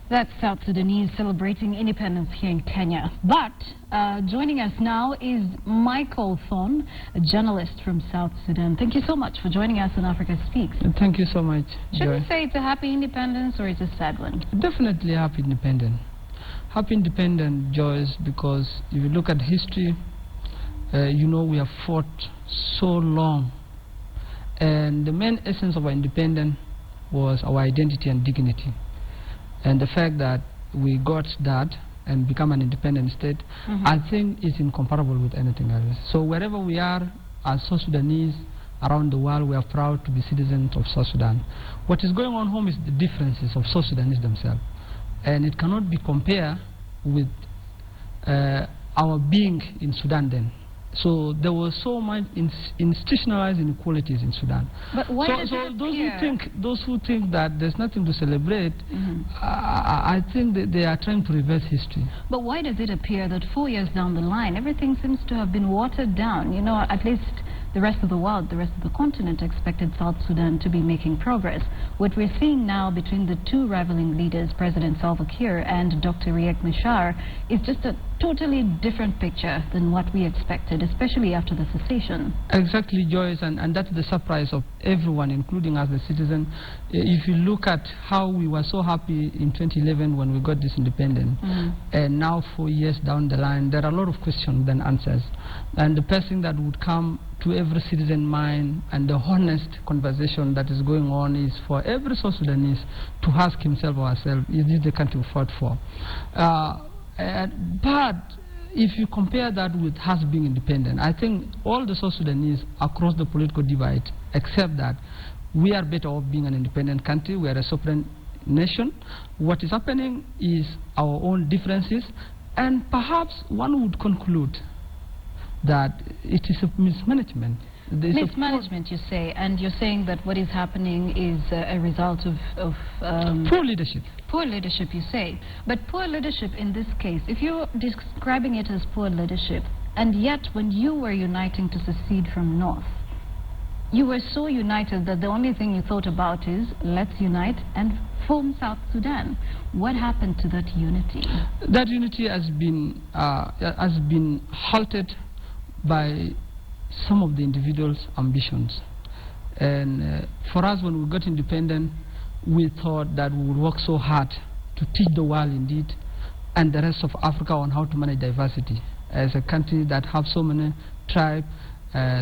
That's South Sudanese celebrating independence here in Kenya. But joining us now is Michael Thorne, a journalist from South Sudan. Thank you so much for joining us on Africa Speaks. Thank you so much, Should we Joy. say it's a happy independence or it's a sad one? Definitely happy independent. Happy independent, Joyce, because if you look at history, you know we have fought so long. And the main essence of our independence was our identity and dignity. And the fact that we got that and become an independent state, I think is incomparable with anything else. So wherever we are as South Sudanese around the world, we are proud to be citizens of South Sudan. What is going on home is the differences of South Sudanese themselves. And it cannot be compared with our being in Sudan then. So there was so much institutionalized inequalities in Sudan. But why does it those who think that there's nothing to celebrate, I think that they are trying to reverse history. But why does it appear that 4 years down the line, everything seems to have been watered down? You know, at least the rest of the world, the rest of the continent expected South Sudan to be making progress. What we're seeing now between the two rivaling leaders, President Salva Kiir and Dr. Riek Machar, is just a totally different picture than what we expected, especially after the cessation. Exactly, Joyce, and that's the surprise of everyone, including us, the citizen. If you look at how we were so happy in 2011 when we got this independence, and now 4 years down the line, there are a lot of questions than answers. And the person that would come to every citizen mind and the honest conversation that is going on is for every South Sudanese to ask himself or herself, is this the country we fought for? But if you compare that with us being independent, I think all the South Sudanese across the political divide accept that we are better off being an independent country. We are a sovereign nation. What is happening is our own differences, and perhaps one would conclude that it is a mismanagement. Mismanagement, you say, and you're saying that what is happening is a result of poor leadership. Poor leadership, you say. But poor leadership in this case, if you're describing it as poor leadership, and yet when you were uniting to secede from North, you were so united that the only thing you thought about is, let's unite and form South Sudan. What happened to that unity? That unity has been halted by some of the individuals' ambitions. And for us, when we got independent, we thought that we would work so hard to teach the world indeed and the rest of Africa on how to manage diversity as a country that have so many tribes,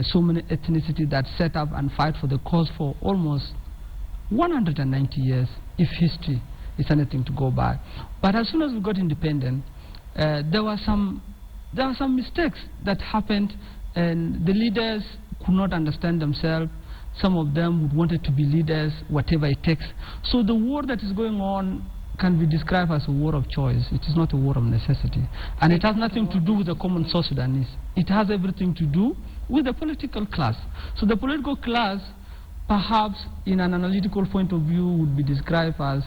so many ethnicities that set up and fight for the cause for almost 190 years, if history is anything to go by. But as soon as we got independent, there were some mistakes that happened, and the leaders could not understand themselves. Some of them wanted to be leaders, whatever it takes. So the war that is going on can be described as a war of choice. It is not a war of necessity. And it has nothing to do with the common South Sudanese. It has everything to do with the political class. So the political class, perhaps in an analytical point of view, would be described as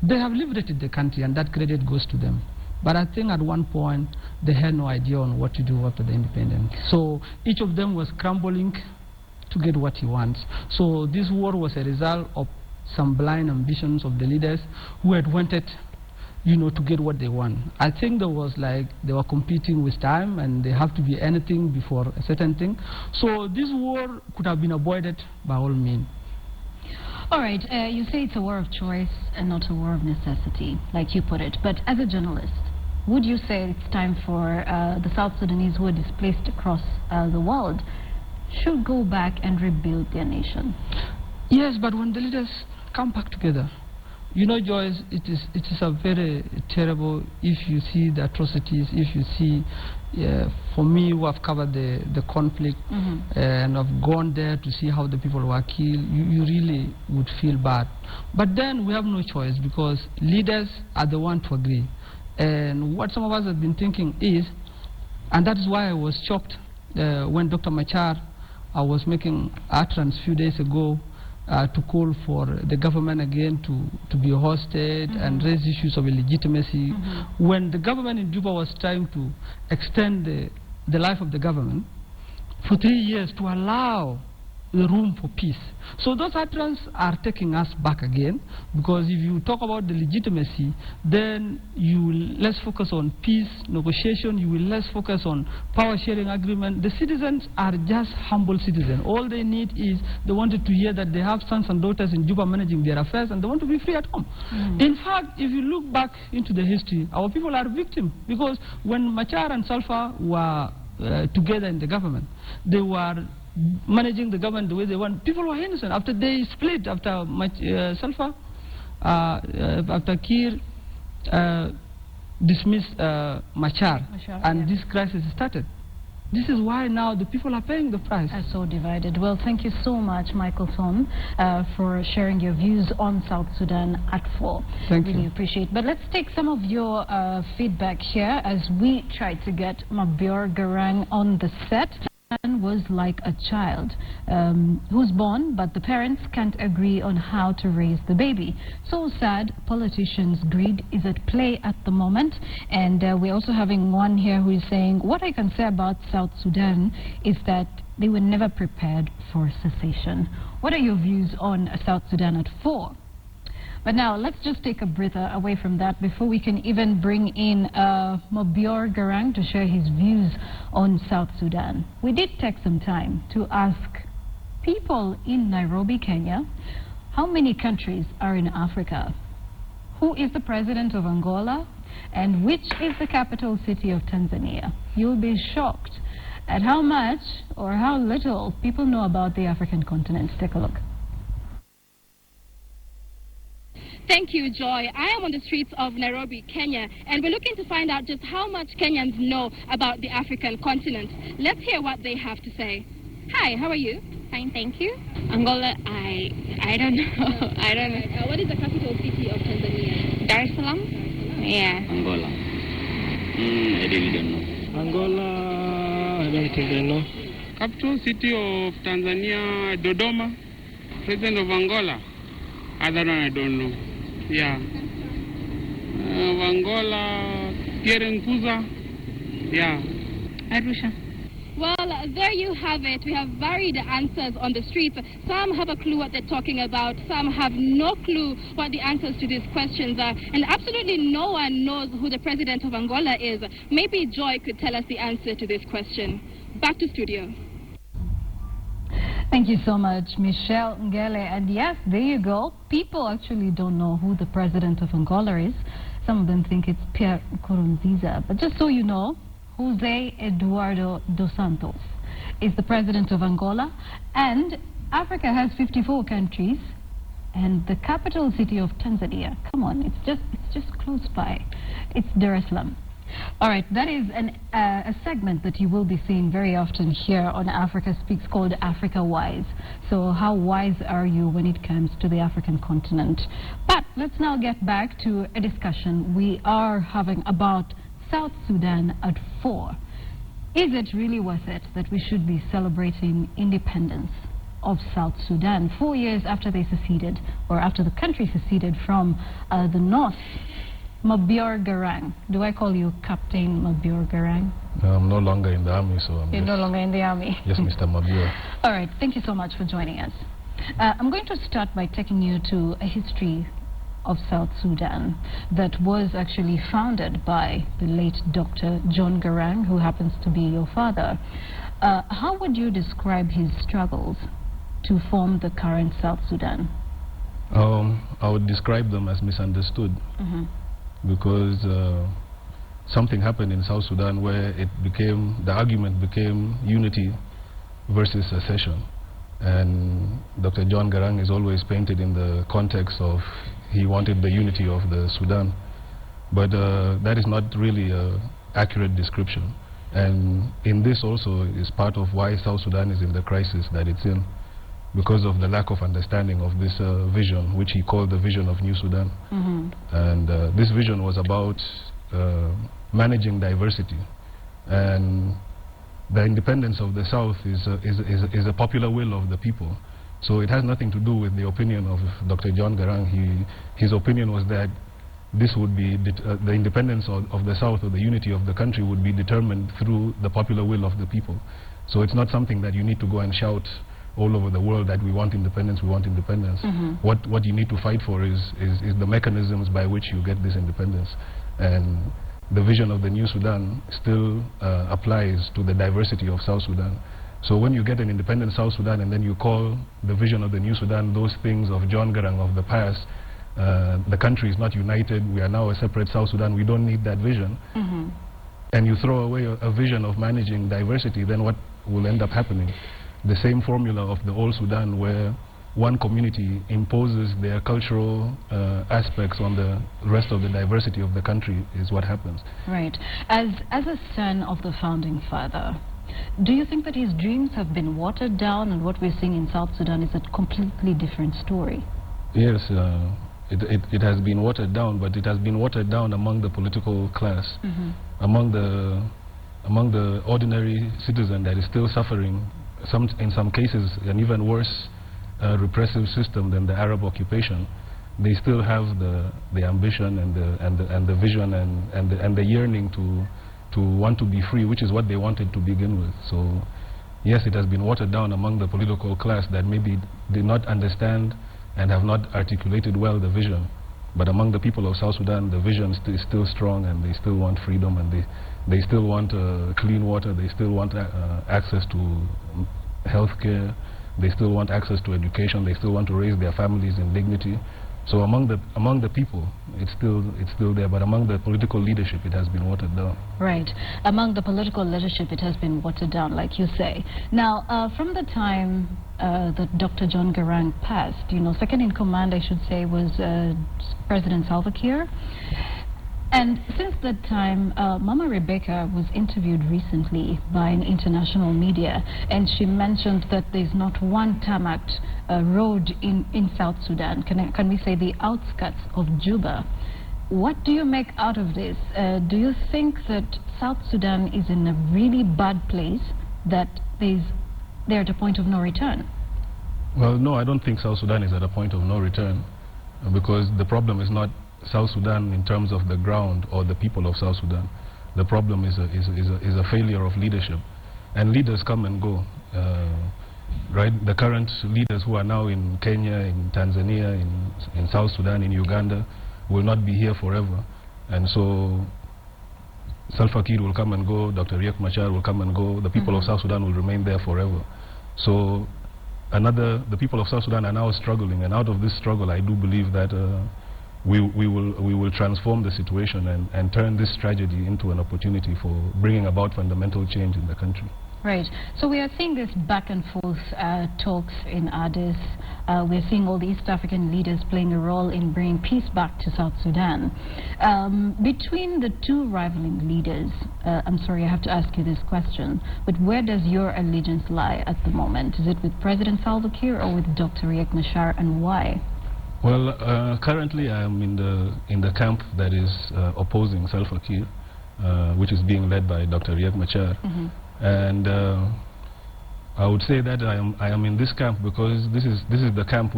they have liberated the country and that credit goes to them. But I think at one point they had no idea on what to do after the independence. So each of them was scrambling to get what he wants. So this war was a result of some blind ambitions of the leaders who had wanted, you know, to get what they want. I think there was like they were competing with time and they have to be anything before a certain thing. So this war could have been avoided by all means. All right, you say it's a war of choice and not a war of necessity, like you put it. But as a journalist, would you say it's time for the South Sudanese who are displaced across the world should go back and rebuild their nation? Yes, but when the leaders come back together, you know, Joyce, it is a very terrible, if you see the atrocities, if you see, for me who have covered the conflict and I've gone there to see how the people were killed, you really would feel bad. But then we have no choice because leaders are the ones to agree. And what some of us have been thinking is, and that is why I was shocked when Dr. Machar was making utterance a few days ago to call for the government again to be hosted and raise issues of illegitimacy. When the government in Juba was trying to extend the life of the government for 3 years to allow the room for peace. So those utterances are taking us back again, because if you talk about the legitimacy, then you will less focus on peace, negotiation, you will less focus on power sharing agreement. The citizens are just humble citizens. All they need is they wanted to hear that they have sons and daughters in Juba managing their affairs, and they want to be free at home. In fact, if you look back into the history, our people are victims, because when Machar and Salva were together in the government, they were managing the government the way they want. People were innocent. After they split, after Salva, after Kir dismissed Machar, and this crisis started. This is why now the people are paying the price. Are so divided. Well, thank you so much, Michael Son, for sharing your views on South Sudan at 4. Thank you. Really appreciate. But let's take some of your feedback here as we try to get Mabior Garang on the set. Was like a child who's born, but the parents can't agree on how to raise the baby. So sad. Politicians' greed is at play at the moment. And we're also having one here who is saying, what I can say about South Sudan is that they were never prepared for secession. What are your views on South Sudan at 4? But now, let's just take a breather away from that before we can even bring in Mabior Garang to share his views on South Sudan. We did take some time to ask people in Nairobi, Kenya, how many countries are in Africa? Who is the president of Angola? And which is the capital city of Tanzania? You'll be shocked at how much or how little people know about the African continent. Take a look. Thank you, Joy. I am on the streets of Nairobi, Kenya, and we're looking to find out just how much Kenyans know about the African continent. Let's hear what they have to say. Hi, how are you? Fine, thank you. Angola, I don't know. I don't know. What is the capital city of Tanzania? Dar es Salaam? Yeah. Angola. I really don't know. Angola, I don't think I know. Capital city of Tanzania, Dodoma. President of Angola, other one I don't know. Yeah. Angola, Pierre Nkuza. Yeah. Arusha. Well, there you have it. We have varied answers on the streets. Some have a clue what they're talking about. Some have no clue what the answers to these questions are. And absolutely no one knows who the president of Angola is. Maybe Joy could tell us the answer to this question. Back to studio. Thank you so much, Michelle Ngele. And yes, there you go. People actually don't know who the president of Angola is. Some of them think it's Pierre Nkurunziza. But just so you know, Jose Eduardo dos Santos is the president of Angola. And Africa has 54 countries. And the capital city of Tanzania, come on, it's just close by. It's Dar es Salaam. All right, that is a segment that you will be seeing very often here on Africa Speaks called Africa Wise. So how wise are you when it comes to the African continent? But let's now get back to a discussion we are having about South Sudan at 4. Is it really worth it that we should be celebrating independence of South Sudan 4 years after they seceded, or after the country seceded from the north? Mabior Garang. Do I call you Captain Mabior Garang? I'm no longer in the army, so You're no longer in the army? Yes, Mr. Mabior. All right, thank you so much for joining us. I'm going to start by taking you to a history of South Sudan that was actually founded by the late Dr. John Garang, who happens to be your father. How would you describe his struggles to form the current South Sudan? I would describe them as misunderstood. Because something happened in South Sudan where the argument became unity versus secession. And Dr. John Garang is always painted in the context of he wanted the unity of the Sudan. But that is not really an accurate description. And in this also is part of why South Sudan is in the crisis that it's in, because of the lack of understanding of this vision, which he called the vision of New Sudan. And this vision was about managing diversity. And the independence of the South is a popular will of the people. So it has nothing to do with the opinion of Dr. John Garang. His opinion was that this would be, the independence of the South, or the unity of the country, would be determined through the popular will of the people. So it's not something that you need to go and shout all over the world that we want independence, we want independence. What you need to fight for is the mechanisms by which you get this independence. And the vision of the new Sudan still applies to the diversity of South Sudan. So when you get an independent South Sudan and then you call the vision of the new Sudan those things of John Garang of the past, the country is not united, we are now a separate South Sudan, we don't need that vision, and you throw away a vision of managing diversity, then what will end up happening? The same formula of the old Sudan, where one community imposes their cultural aspects on the rest of the diversity of the country, is what happens. Right. As a son of the founding father, do you think that his dreams have been watered down, and what we're seeing in South Sudan is a completely different story? Yes, it has been watered down, but it has been watered down among the political class, among the ordinary citizen that is still suffering, in some cases, an even worse repressive system than the Arab occupation. They still have the ambition and the vision and the yearning to want to be free, which is what they wanted to begin with. So yes, it has been watered down among the political class that maybe did not understand and have not articulated well the vision. But among the people of South Sudan, the vision is still strong, and they still want freedom, and they still want clean water, they still want access to health care, they still want access to education, they still want to raise their families in dignity. So among the people, it's still there, but among the political leadership, it has been watered down. Right. Among the political leadership, it has been watered down, like you say. Now, from the time that Dr. John Garang passed, second in command, I should say, was President Salva Kiir. And since that time, Mama Rebecca was interviewed recently by an international media, and she mentioned that there's not one tarmacked road in South Sudan. Can we say the outskirts of Juba? What do you make out of this? Do you think that South Sudan is in a really bad place, that they're at a point of no return? Well, no, I don't think South Sudan is at a point of no return, because the problem is not South Sudan in terms of the ground or the people of South Sudan. The problem is a failure of leadership, and leaders come and go. Right, the current leaders who are now in Kenya, in Tanzania, in South Sudan, in Uganda, will not be here forever, and so Salva Kiir will come and go, Dr. Riek Machar will come and go. The people of South Sudan will remain there forever. So the people of South Sudan are now struggling, and out of this struggle, I do believe that we will transform the situation and turn this tragedy into an opportunity for bringing about fundamental change in the country. Right. So we are seeing this back and forth talks in Addis. We're seeing all the East African leaders playing a role in bringing peace back to South Sudan. Between the two rivaling leaders, I'm sorry, I have to ask you this question, but where does your allegiance lie at the moment? Is it with President Salva Kiir or with Dr. Riek Machar, and why? Well, currently I am in the camp that is opposing Salva Kiir, which is being led by Dr. Riek Machar, and I would say that I am in this camp because this is the camp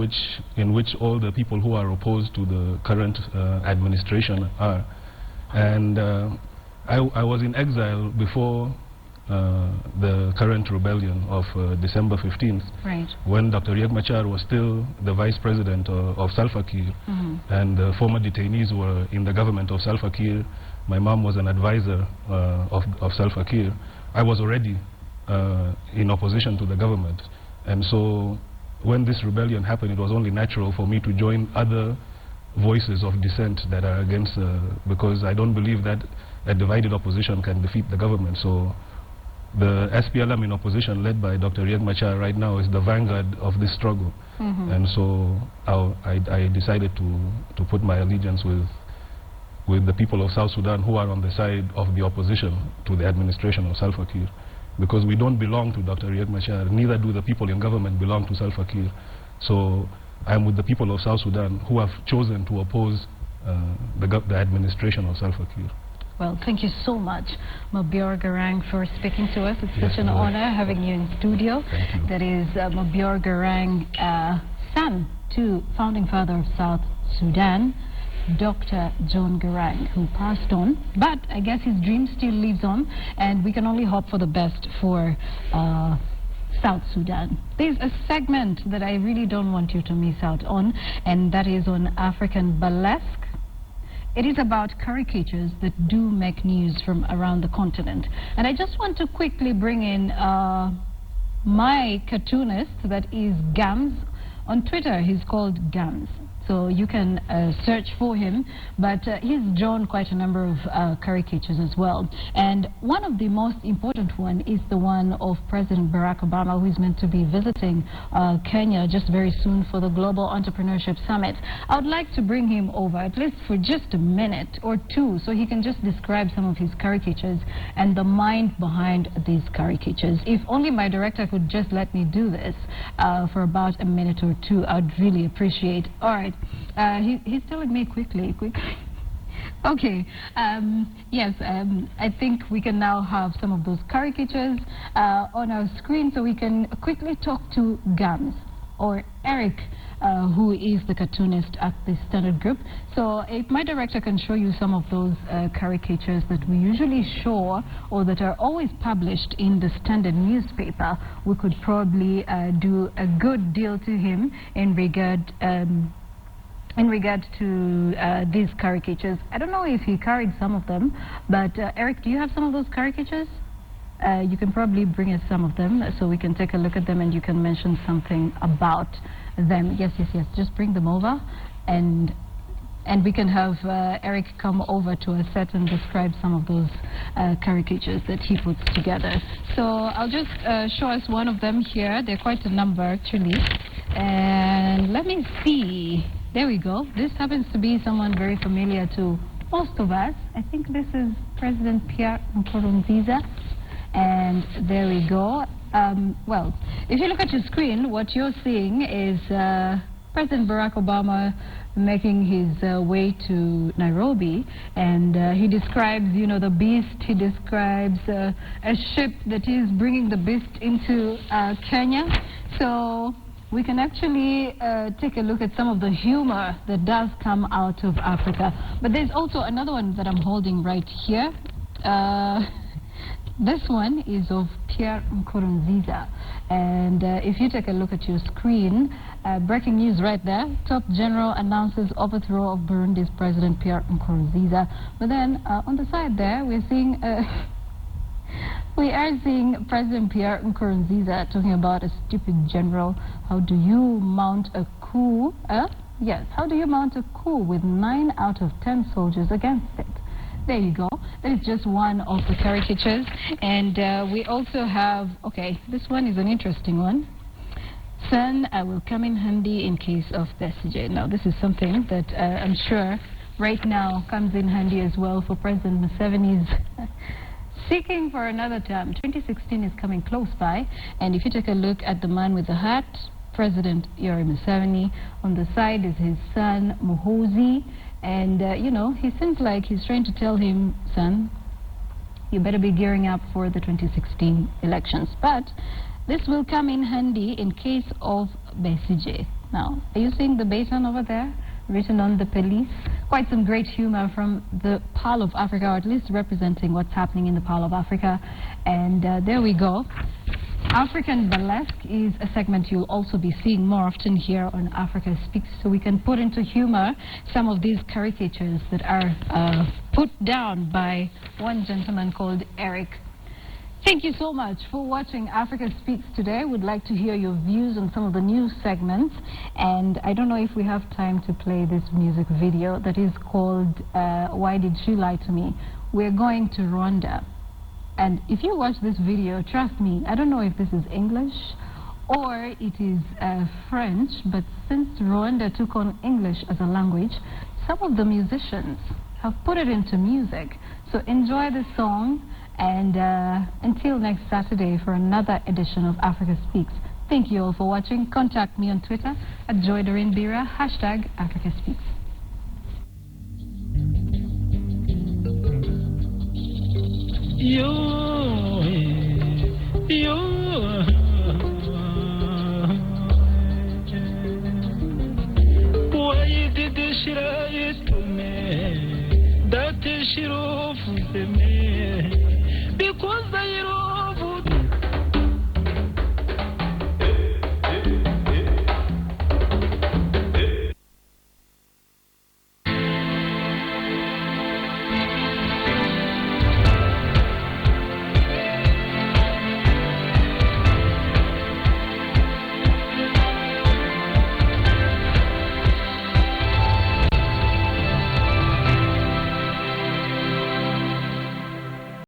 in which all the people who are opposed to the current administration are, and I was in exile before the current rebellion of December 15th, right, when Dr. Riek Machar was still the vice president of Salva Kiir, and the former detainees were in the government of Salva Kiir. My mom was an advisor of Salva Kiir. I was already in opposition to the government, and so when this rebellion happened, it was only natural for me to join other voices of dissent that are against, because I don't believe that a divided opposition can defeat the government. So the SPLM in opposition, led by Dr. Riek Machar right now, is the vanguard of this struggle. And so I decided to put my allegiance with the people of South Sudan who are on the side of the opposition to the administration of Salva Kiir. Because we don't belong to Dr. Riek Machar, neither do the people in government belong to Salva Kiir. So I'm with the people of South Sudan who have chosen to oppose the administration of Salva Kiir. Well, thank you so much, Mabior Garang, for speaking to us. It's such an honor having you in studio. Thank you. That is Mabior Garang, son to founding father of South Sudan, Dr. John Garang, who passed on. But I guess his dream still lives on, and we can only hope for the best for South Sudan. There's a segment that I really don't want you to miss out on, and that is on African Burlesque. It is about caricatures that do make news from around the continent. And I just want to quickly bring in my cartoonist, that is Gams. On Twitter, he's called Gams. So you can search for him, but he's drawn quite a number of caricatures as well. And one of the most important one is the one of President Barack Obama, who is meant to be visiting Kenya just very soon for the Global Entrepreneurship Summit. I would like to bring him over, at least for just a minute or two, so he can just describe some of his caricatures and the mind behind these caricatures. If only my director could just let me do this for about a minute or two, I'd really appreciate. All right. He's telling me quickly. Okay, yes, I think we can now have some of those caricatures on our screen, so we can quickly talk to Gams, or Eric, who is the cartoonist at the Standard Group. So if my director can show you some of those caricatures that we usually show, or that are always published in the Standard newspaper, we could probably do a good deal to him in regard to these caricatures. I don't know if he carried some of them, but Eric, do you have some of those caricatures? You can probably bring us some of them so we can take a look at them and you can mention something about them. Yes, just bring them over, and we can have Eric come over to a set and describe some of those caricatures that he puts together. So I'll just show us one of them here. There are quite a number actually, and let me see. There we go. This happens to be someone very familiar to most of us. I think this is President Pierre Nkurunziza. And there we go. Well, if you look at your screen, what you're seeing is President Barack Obama making his way to Nairobi, and he describes, you know, the beast. He describes a ship that is bringing the beast into Kenya. So we can actually take a look at some of the humor that does come out of Africa. But there's also another one that I'm holding right here. This one is of Pierre Nkurunziza, and if you take a look at your screen, breaking news right there. Top general announces overthrow of Burundi's President Pierre Nkurunziza. But then on the side there, we are seeing President Pierre Nkurunziza talking about a stupid general. How do you mount a coup? Yes, how do you mount a coup with 9 out of 10 soldiers against it? There you go. That is just one of the caricatures. And we also have, okay, this one is an interesting one. Son, I will come in handy in case of Besige. Now, this is something that I'm sure right now comes in handy as well for President Museveni's seeking for another term. 2016 is coming close by. And if you take a look at the man with the hat, President Yoweri Museveni, on the side is his son, Muhoozi. And, you know, he seems like he's trying to tell him, son, you better be gearing up for the 2016 elections. But this will come in handy in case of Besige. Now, are you seeing the baton over there, written on the police? Quite some great humor from the Pearl of Africa, or at least representing what's happening in the Pearl of Africa. And there we go. African Burlesque is a segment you'll also be seeing more often here on Africa Speaks, so we can put into humor some of these caricatures that are put down by one gentleman called Eric. Thank you so much for watching Africa Speaks today. We'd like to hear your views on some of the news segments, and I don't know if we have time to play this music video that is called Why Did She Lie to Me? We're going to Rwanda. And if you watch this video, trust me, I don't know if this is English or it is French, but since Rwanda took on English as a language, some of the musicians have put it into music. So enjoy the song, and until next Saturday for another edition of Africa Speaks. Thank you all for watching. Contact me on Twitter at JoyDorinBira, #AfricaSpeaks. Why did she lie to me? That she loved me because I